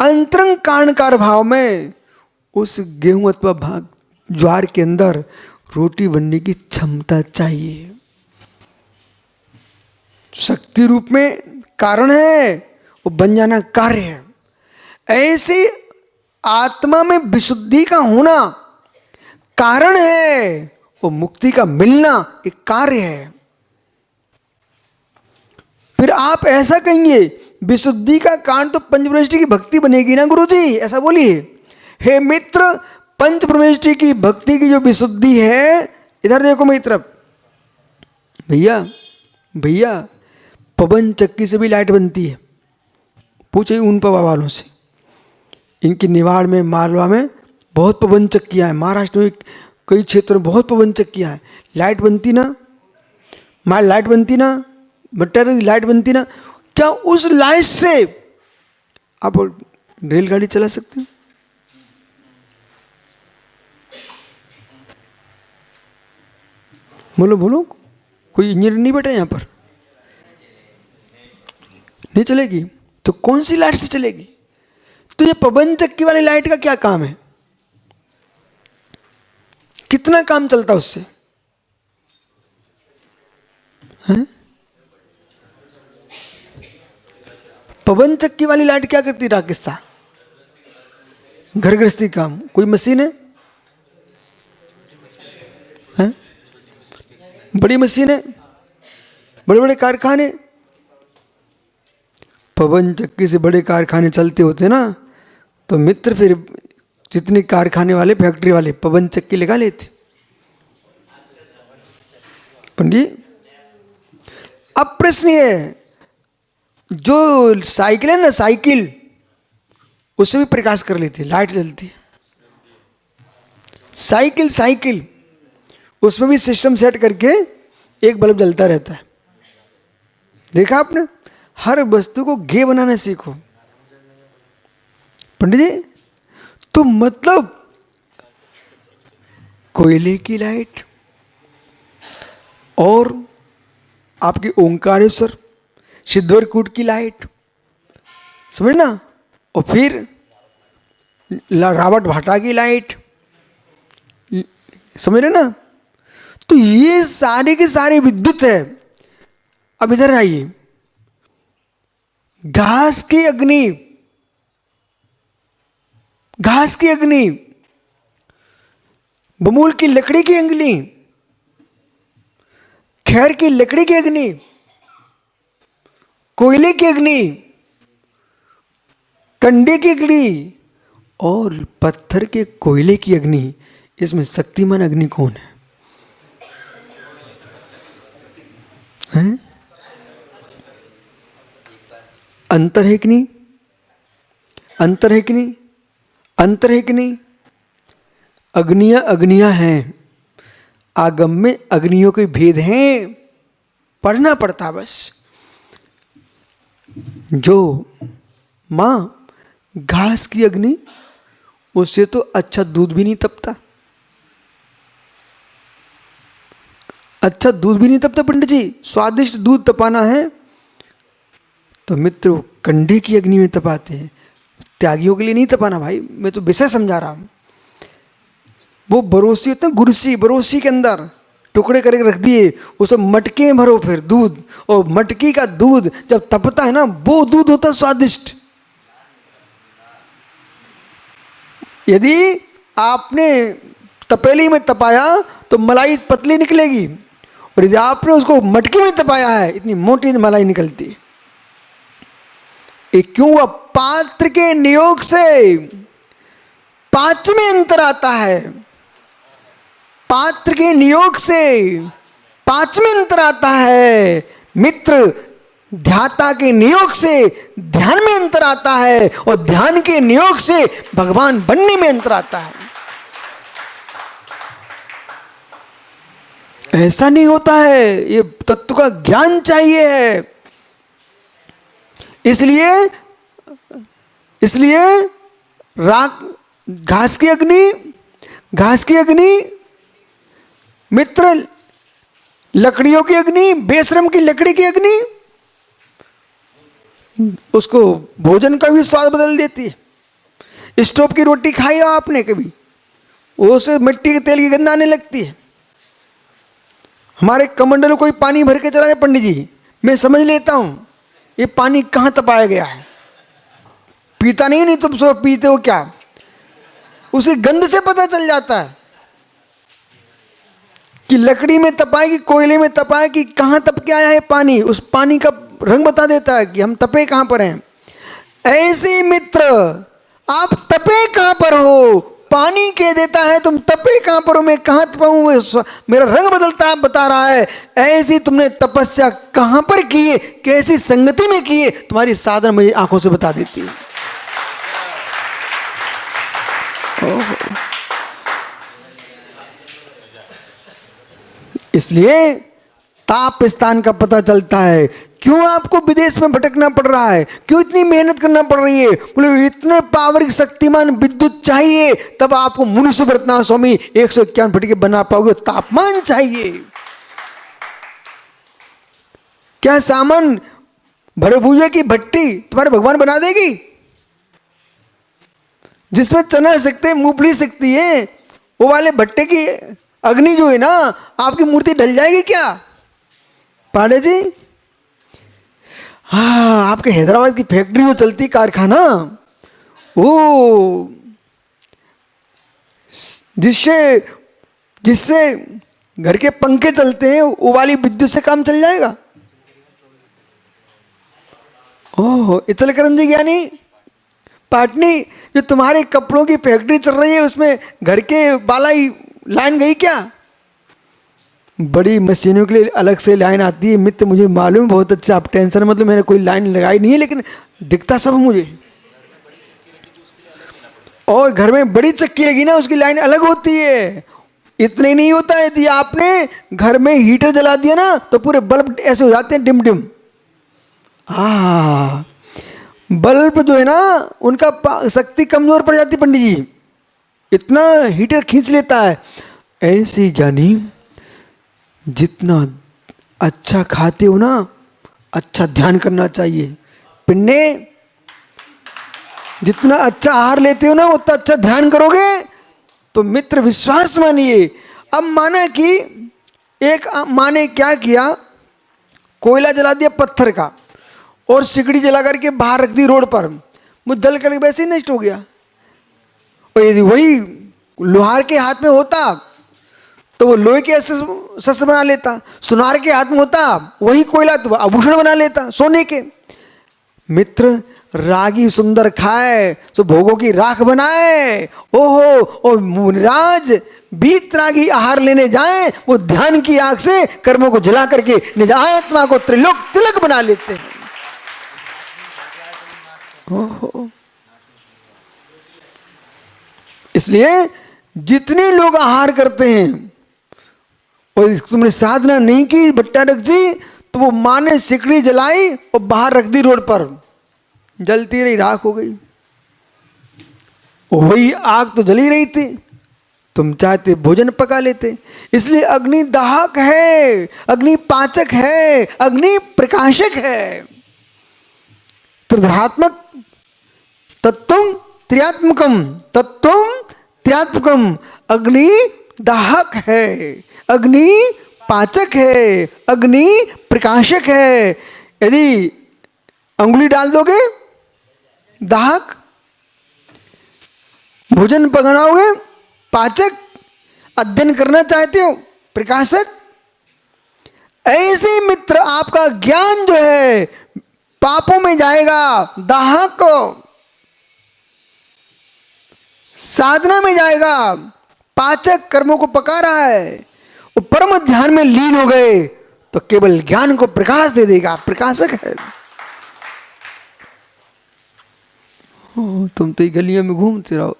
अंतरंग कारणकार भाव में उस गेहूं अथवा ज्वार के अंदर रोटी बनने की क्षमता चाहिए। शक्ति रूप में कारण है, वो बन जाना कार्य है। ऐसे आत्मा में विशुद्धि का होना कारण है, वो मुक्ति का मिलना एक कार्य है। फिर आप ऐसा कहेंगे विशुद्धि का कारण तो पंच परमेष्टि की भक्ति बनेगी ना गुरुजी, ऐसा बोलिए। हे मित्र, पंच परमेष्टि की भक्ति की जो विशुद्धि है, इधर देखो मित्र, भैया भैया पवन चक्की से भी लाइट बनती है। पूछे उन पवा वालों से, इनकी निवाड़ में मालवा में बहुत पवन चक्कियाँ हैं, महाराष्ट्र में कई क्षेत्रों में बहुत पवन चक्कियाँ हैं। लाइट बनती ना, लाइट बनती ना, मटर लाइट बनती ना, क्या उस लाइट से आप रेलगाड़ी चला सकते हैं? बोलो बोलो, कोई इंजीनियर नहीं बैठा यहाँ पर? नहीं चलेगी तो कौन सी लाइट से चलेगी? तो ये पवन चक्की वाली लाइट का क्या काम है? कितना काम चलता उससे है? पवन चक्की वाली लाइट क्या करती राकेश साहब? घर गृहस्थी काम। कोई मशीन है? बड़ी मशीन है, बड़े बड़े कारखाने। पवन चक्की से बड़े कारखाने चलते होते ना, तो मित्र फिर जितने कारखाने वाले, फैक्ट्री वाले पवन चक्की लगा लेते। पंडित, अब प्रश्न ये है, जो साइकिल है ना, साइकिल, उससे भी प्रकाश कर लेती है, लाइट जलती है। साइकिल साइकिल उसमें भी सिस्टम सेट करके एक बल्ब जलता रहता है। देखा आपने? हर वस्तु को गे बनाना सीखो पंडित जी। तो मतलब कोयले की लाइट और आपकी ओंकारेश्वर सिद्धवरकूट की लाइट, समझ ना, और फिर रावट भाटा की लाइट, समझ रहे ना? तो ये सारे के सारे विद्युत है। अब इधर आइए, घास की अग्नि, घास की अग्नि, बमूल की लकड़ी की अग्नि, खैर की लकड़ी की अग्नि, कोयले की अग्नि, कंडे की अग्नि और पत्थर के कोयले की अग्नि, इसमें शक्तिमान अग्नि कौन है? हैं? अंतर है कि नहीं? अंतर है कि नहीं? अंतर है कि नहीं? अग्नियां अग्नियां हैं, आगम में अग्नियों के भेद हैं, पढ़ना पड़ता बस। जो मां घास की अग्नि, उससे तो अच्छा दूध भी नहीं तपता, अच्छा दूध भी नहीं तपता पंडित जी। स्वादिष्ट दूध तपाना है तो मित्र कंडे की अग्नि में तपाते हैं, त्यागियों के लिए नहीं तपाना भाई। मैं तो विषय समझा रहा हूं। वो बरोसी होता है, गुरसी, बरोसी के अंदर टुकड़े करके रख दिए, उसको मटके में भरो फिर दूध, और मटकी का दूध जब तपता है ना, वो दूध होता है स्वादिष्ट। यदि आपने तपेली में तपाया तो मलाई पतली निकलेगी, और यदि आपने उसको मटकी में तपाया है, इतनी मोटी मलाई निकलती है। ये क्यों हुआ? पात्र के नियोग से पांच में अंतर आता है। पात्र के नियोग से पांच में अंतर आता है मित्र। ध्याता के नियोग से ध्यान में अंतर आता है, और ध्यान के नियोग से भगवान बनने में अंतर आता है। ऐसा नहीं होता है, ये तत्व का ज्ञान चाहिए है। इसलिए घास की अग्नि, घास की अग्नि मित्र, लकड़ियों की अग्नि, बेशरम की लकड़ी की अग्नि, उसको भोजन का भी स्वाद बदल देती है। स्टोव की रोटी खाई हो आपने कभी? उससे मिट्टी के तेल की गंध आने लगती है। हमारे कमंडल कोई पानी भर के चला जाए, पंडित जी मैं समझ लेता हूं ये पानी कहां तपाया गया है। पीता नहीं तुम सब पीते हो क्या? उसे गंध से पता चल जाता है कि लकड़ी में तपाए कि कोयले में तपाए, कि कहां तप के आया है पानी। उस पानी का रंग बता देता है कि हम तपे कहां पर हैं। ऐसे मित्र आप तपे कहां पर हो? पानी कह देता है तुम तपे कहां पर हो, मैं कहां तपाऊं, मेरा रंग बदलता है बता रहा है। ऐसी तुमने तपस्या कहां पर की है, कैसी संगति में की है, तुम्हारी साधना मेरी आंखों से बता देती है। इसलिए ताप स्थान का पता चलता है। क्यों आपको विदेश में भटकना पड़ रहा है, क्यों इतनी मेहनत करना पड़ रही है? बोले इतने पावर की शक्तिमान विद्युत चाहिए, तब आपको मुनुष्य व्रतना स्वामी 151 भटके बना पाओगे। तापमान चाहिए। क्या सामान भरभूजे की भट्टी तुम्हारे भगवान बना देगी? जिसमें चना सकते मूंगफली सकती है, वो वाले भट्टे की अग्नि जो है ना, आपकी मूर्ति ढल जाएगी क्या पांडे जी? हाँ, आपके हैदराबाद की फैक्ट्री जो चलती कारखाना, वो जिससे जिससे घर के पंखे चलते हैं, वो वाली विद्युत से काम चल जाएगा। ओह इचलकरंजी ज्ञानी पाटनी, जो तुम्हारे कपड़ों की फैक्ट्री चल रही है, उसमें घर के बालाई लाइन गई क्या? बड़ी मशीनों के लिए अलग से लाइन आती है मित्र, मुझे मालूम बहुत अच्छा। आप टेंशन मतलब मैंने कोई लाइन लगाई नहीं है, लेकिन दिखता सब मुझे। और घर में बड़ी चक्की लगी ना, उसकी लाइन अलग होती है। इतने नहीं होता है, यदि आपने घर में हीटर जला दिया ना, तो पूरे बल्ब ऐसे हो जाते हैं डिम डिम। हाँ, बल्ब जो है ना, उनका शक्ति कमजोर पड़ जाती पंडित जी, इतना हीटर खींच लेता है। ऐसे ज्ञानी जितना अच्छा खाते हो ना, अच्छा ध्यान करना चाहिए। पिन्ने जितना अच्छा आहार लेते हो ना, उतना अच्छा ध्यान करोगे तो मित्र विश्वास मानिए। अब माना कि एक माँ ने क्या किया, कोयला जला दिया पत्थर का और सिकड़ी जला करके बाहर रख दी रोड पर, वो जल करके वैसे ही नष्ट हो गया। और यदि वही लोहार के हाथ में होता तो वो लोहे के शस्त्र बना लेता, सुनार के हाथ में होता वही कोयला तो आभूषण बना लेता सोने के। मित्र रागी सुंदर खाए तो भोगों की राख बनाए। ओहो, और मुनिराज बीत रागी आहार लेने जाए, वो ध्यान की आग से कर्मों को जला करके निज आत्मा को त्रिलोक तिलक बना लेते हैं। ओहो, इसलिए जितने लोग आहार करते हैं और तुमने साधना नहीं की भट्टारक जी, तो वो माँ ने सिकड़ी जलाई और बाहर रख दी रोड पर, जलती रही, राख हो गई। वही आग तो जली रही थी, तुम चाहते भोजन पका लेते। इसलिए अग्नि दाहक है, अग्नि पाचक है, अग्नि प्रकाशक है। त्रिधात्मक तत्वम त्रियात्मकम, तत्वम त्रियात्मकम। अग्नि दाहक है, अग्नि पाचक है, अग्नि प्रकाशक है। यदि अंगुली डाल दोगे दाहक, भोजन पकाओगे पाचक, अध्ययन करना चाहते हो प्रकाशक। ऐसे मित्र आपका ज्ञान जो है पापों में जाएगा, दाहक साधना में जाएगा, पाचक कर्मों को पका रहा है। वो परम ध्यान में लीन हो गए तो केवल ज्ञान को प्रकाश दे देगा, प्रकाशक है। तुम तो ये गलियों में घूमते रहो।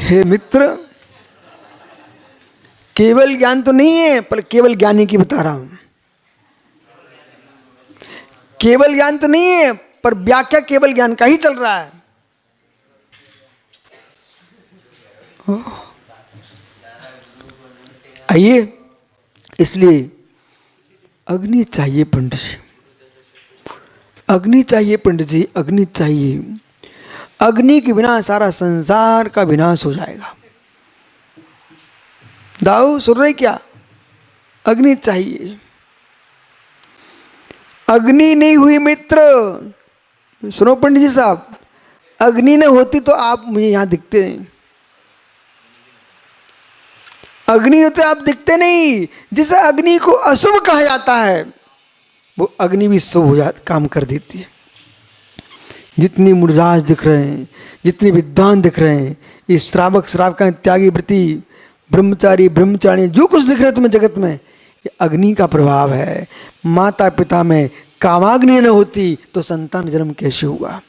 हे मित्र, केवल ज्ञान तो नहीं है, पर केवल ज्ञानी की बता रहा हूं। केवल ज्ञान तो नहीं है, पर व्याख्या केवल ज्ञान का ही चल रहा है। आइए, इसलिए अग्नि चाहिए पंडित जी, अग्नि चाहिए पंडित जी, अग्नि चाहिए। अग्नि के बिना सारा संसार का विनाश हो जाएगा। दाऊ सुन रहे क्या? अग्नि चाहिए। अग्नि नहीं हुई मित्र, सुनो पंडित जी साहब, अग्नि न होती तो आप मुझे यहां दिखते नहीं, अग्नि होते आप दिखते नहीं। जिसे अग्नि को अशुभ कहा जाता है वो अग्नि भी शुभ हो जाता, काम कर देती है। जितनी मुर्जाज दिख रहे हैं, जितने विद्वान दिख रहे हैं, ये श्रावक श्रावका त्यागी व्रती ब्रह्मचारी ब्रह्मचारी जो कुछ दिख रहे हैं तुम्हें जगत में, ये अग्नि का प्रभाव है। माता पिता में कामाग्नि न होती तो संतान जन्म कैसे हुआ?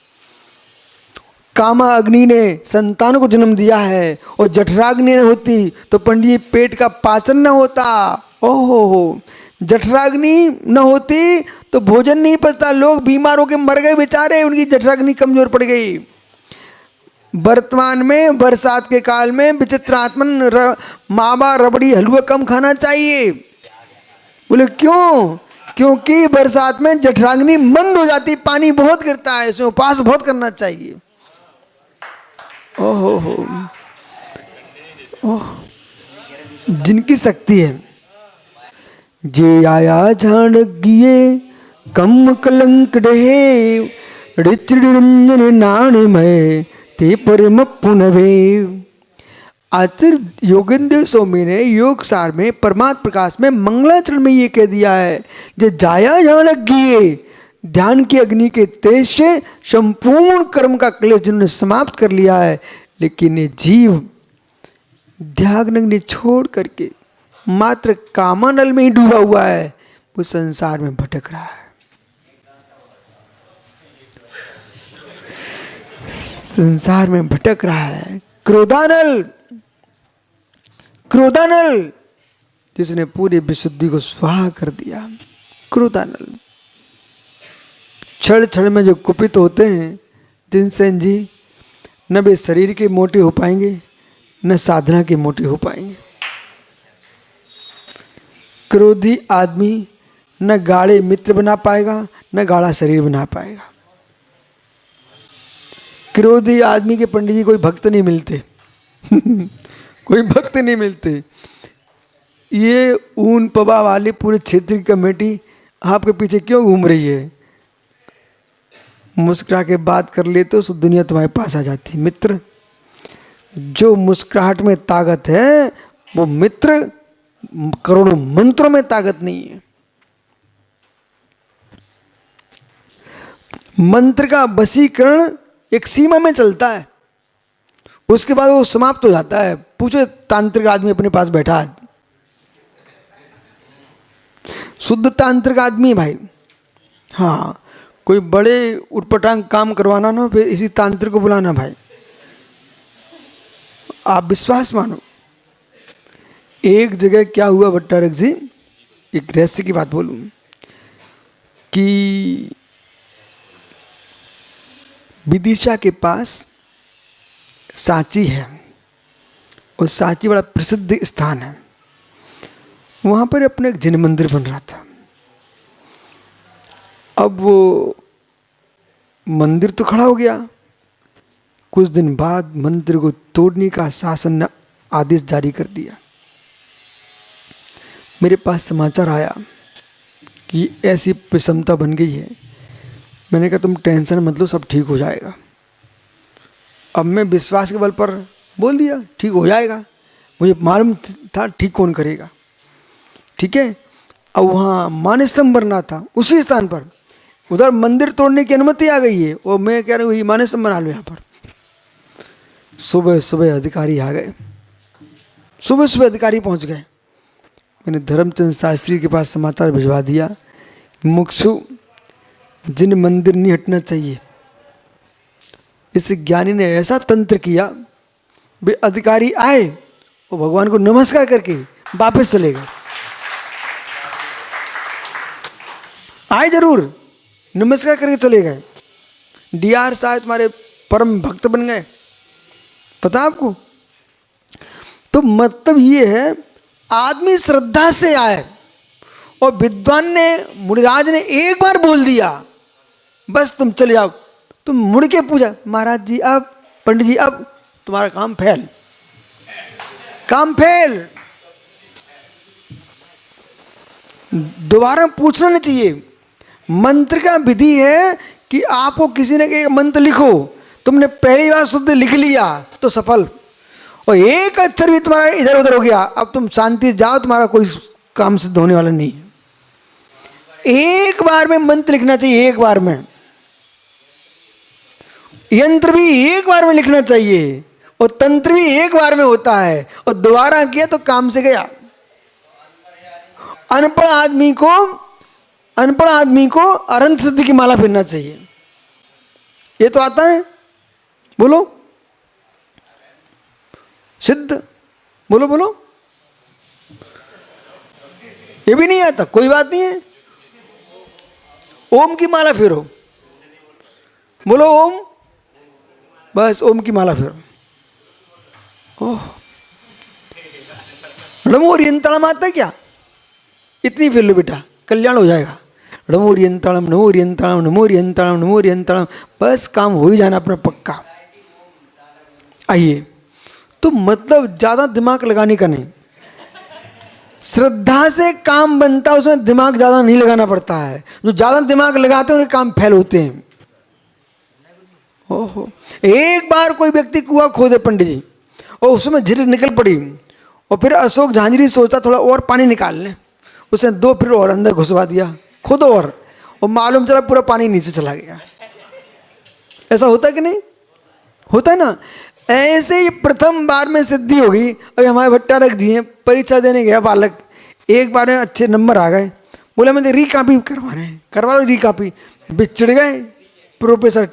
कामा अग्नि ने संतान को जन्म दिया है, और जठराग्नि न होती तो पंडित पेट का पाचन न होता। ओहो, जठराग्नि न होती तो भोजन नहीं पचता, लोग बीमार होकर मर गए बेचारे, उनकी जठराग्नि कमजोर पड़ गई। वर्तमान में बरसात के काल में विचित्र आत्मन मावा रबड़ी हलवा कम खाना चाहिए। बोले क्यों? क्योंकि बरसात में जठराग्नि मंद हो जाती, पानी बहुत गिरता है, इसमें उपवास बहुत करना चाहिए। ओहो हो, ओह, जिनकी शक्ति है। जे आया झाड़िए कम कलंक रहे, ऋचिरंजन नाण में ते परम पुनवे। आचार्य योगेंद्र स्वामी ने योग सार में परमात्म प्रकाश में मंगलाचरण में ये कह दिया है, जे जाया झाड़िए, ध्यान की अग्नि के तेज से संपूर्ण कर्म का क्लेश जिन्होंने समाप्त कर लिया है। लेकिन ये जीव ध्यान अग्नि छोड़ करके मात्र कामानल में ही डूबा हुआ है, वो संसार में भटक रहा है। संसार में भटक रहा है। क्रोधानल, क्रोधानल जिसने पूरी विशुद्धि को स्वाहा कर दिया। क्रोधानल क्षण क्षण में जो कुपित होते हैं जिनसे जी, न वे शरीर के मोटे हो पाएंगे न साधना के मोटे हो पाएंगे। क्रोधी आदमी न गाढ़े मित्र बना पाएगा न गाढ़ा शरीर बना पाएगा। क्रोधी आदमी के पंडित जी कोई भक्त नहीं मिलते कोई भक्त नहीं मिलते। ये ऊन पवा वाली पूरे क्षेत्र की कमेटी आपके पीछे क्यों घूम रही है? मुस्कुरा के बात कर लेते हो तो दुनिया तुम्हारे पास आ जाती है। मित्र, जो मुस्कुराहट में ताकत है वो मित्र, करोड़ों मंत्रों में ताकत नहीं है। मंत्र का वशीकरण एक सीमा में चलता है, उसके बाद वो समाप्त हो जाता है। पूछो तांत्रिक आदमी अपने पास बैठा है, शुद्ध तांत्रिक आदमी भाई, हाँ, कोई बड़े उटपटांग काम करवाना ना, फिर इसी तांत्रिक को बुलाना भाई। आप विश्वास मानो। एक जगह क्या हुआ भट्टारक जी, एक रहस्य की बात बोलूं कि विदिशा के पास सांची है, और सांची बड़ा प्रसिद्ध स्थान है। वहां पर अपने एक जिन मंदिर बन रहा था। अब वो मंदिर तो खड़ा हो गया, कुछ दिन बाद मंदिर को तोड़ने का शासन ने आदेश जारी कर दिया। मेरे पास समाचार आया कि ऐसी विषमता बन गई है। मैंने कहा तुम टेंशन मत लो, सब ठीक हो जाएगा। अब मैं विश्वास के बल पर बोल दिया ठीक हो जाएगा, मुझे मालूम था ठीक कौन करेगा। ठीक है, अब वहाँ मानस्तंभ बनना था उसी स्थान पर, उधर मंदिर तोड़ने की अनुमति आ गई है, और मैं कह रहा हूँ मानस्तंभ बना लो यहाँ पर। सुबह सुबह अधिकारी आ गए, सुबह सुबह अधिकारी पहुँच गए। मैंने धर्मचंद शास्त्री के पास समाचार भिजवा दिया, मुक्षु जिन मंदिर नहीं हटना चाहिए। इस ज्ञानी ने ऐसा तंत्र किया, वे अधिकारी आए और भगवान को नमस्कार करके वापस चले गए। आए जरूर, नमस्कार करके चले गए। डीआर साहब तुम्हारे परम भक्त बन गए, पता आपको? तो मतलब ये है, आदमी श्रद्धा से आए और विद्वान ने, मुनिराज ने एक बार बोल दिया, बस तुम चले जाओ। तुम मुड़ के पूछा, महाराज जी अब, पंडित जी अब, तुम्हारा काम फेल, काम फेल। दोबारा पूछना नहीं चाहिए। मंत्र का विधि है कि आपको किसी ने एक मंत्र लिखो, तुमने पहली बार शुद्ध लिख लिया तो सफल, और एक अक्षर भी तुम्हारा इधर उधर हो गया, अब तुम शांति जाओ, तुम्हारा कोई काम सिद्ध होने वाला नहीं है। एक बार में मंत्र लिखना चाहिए, एक बार में। यंत्र भी एक बार में लिखना चाहिए, और तंत्र भी एक बार में होता है, और दोबारा किया तो काम से गया। अनपढ़ आदमी को अनंत सिद्धि की माला पहनना चाहिए। ये तो आता है, बोलो सिद्ध, बोलो बोलो। ये भी नहीं आता, कोई बात नहीं है। ओम की माला फेरो, बोलो ओम, बस ओम की माला फेरो। ओह, नमो ओरियंताणम आता है क्या? इतनी फेर लो बेटा, कल्याण हो जाएगा। नमो ओरियंताणम, नमो ओरियंताणम, नमो ओरियंताणम, नमो ओरियंताणम, बस काम हो ही जाना अपना पक्का। आइए, तो मतलब ज़्यादा दिमाग लगाने का नहीं, श्रद्धा से काम बनता है, उसमें दिमाग ज़्यादा नहीं लगाना पड़ता है। जो ज़्यादा दिमाग लगाते हैं उनके काम फेल होते हैं। ओहो, एक बार कोई व्यक्ति कुआं खोदे पंडित जी, और उसमें झिरी निकल पड़ी, और फिर अशोक झांझरी सोचा थोड़ा और पानी निकाल लें, उसने 2 फिर और अंदर घुसवा दिया, खुद और मालूम चला पूरा पानी नीचे चला गया। ऐसा होता है कि नहीं होता है ना? ऐसे ही प्रथम बार में सिद्धि होगी। अभी हमारे भट्टा रख दिए, परीक्षा देने गया बालक, एक बार में अच्छे नंबर आ गए, बोले मुझे री कॉपी करवाना है, करवा लो री कॉपी। चिढ़ गए प्रोफेसर,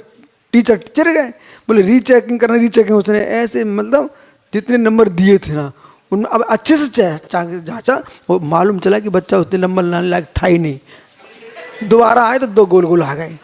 टीचर चिढ़ गए, बोले रीचेकिंग करना, रीचेकिंग। उसने ऐसे मतलब जितने नंबर दिए थे ना, उन अब अच्छे से जांचा, वो मालूम चला कि बच्चा उतने नंबर लाने लायक था ही नहीं। दोबारा आए तो 2 गोल गोल आ गए।